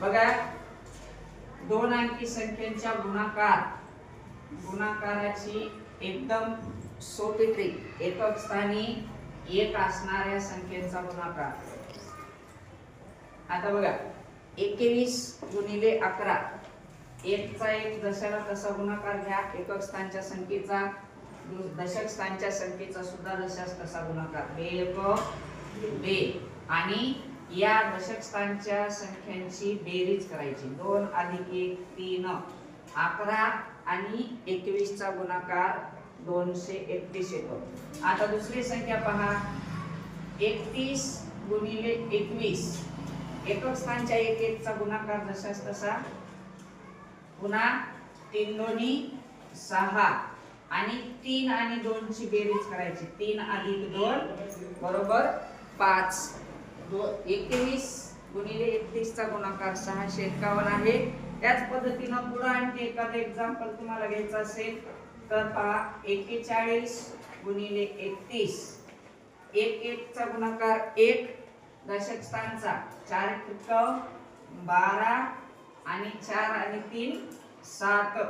बघा, दोन अंकी संख्यांच्या गुणाकाराची एकदम सोपी ट्रिक. एकक स्थानी एक असणाऱ्या संख्येचा गुणाकार. आता बघा, 21 गुणिले 11, एकचा एक दशाला तसा गुणाकार घ्या. एकक स्थानच्या संख्येचा दशक स्थानच्या संख्येचा सुद्धा दशास तसा गुणाकार. बे आणि या दशक स्थानच्या संख्यांची बेरीज करायची. 2 + 1 3, 11 आणि 21 चा गुणाकार 231 येतो. आता दुसरी संख्या पहा, 31 गुणिले 21, एकक स्थानच्या 1 चा गुणाकार जशास तसा. पुन्हा 3 दोन्ही 6 आणि 3 आणि 2 ची बेरीज करायची. 3 + 2 बरोबर 5. 21 गुणिले 31 चा गुणाकार 651 आहे. त्याच पद्धतीनं पुढे आणखी एखादं एक्झाम्पल तुम्हाला घ्यायचं असेल तर पहा, 41 गुणिले 31, 1 चा गुणाकार 1, दशक स्थानचा 4 × 12 आणि 4 आणि 3 7.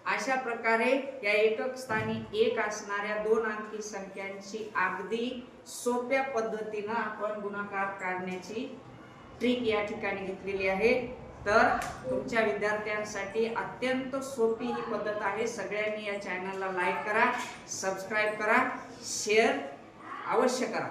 अशा प्रकारे या एकक स्थानी एक असणाऱ्या दोन अंकी संख्यांची अगदी सोप्या पद्धतीने आपण गुणाकार काढण्याची ट्रिक या ठिकाणी घेतलेली आहे. तर तुमच्या विद्यार्थ्यांसाठी अत्यंत सोपी ही पद्धत आहे. सगळ्यांनी या चॅनलला लाईक करा, सबस्क्राईब करा, शेअर अवश्य करा.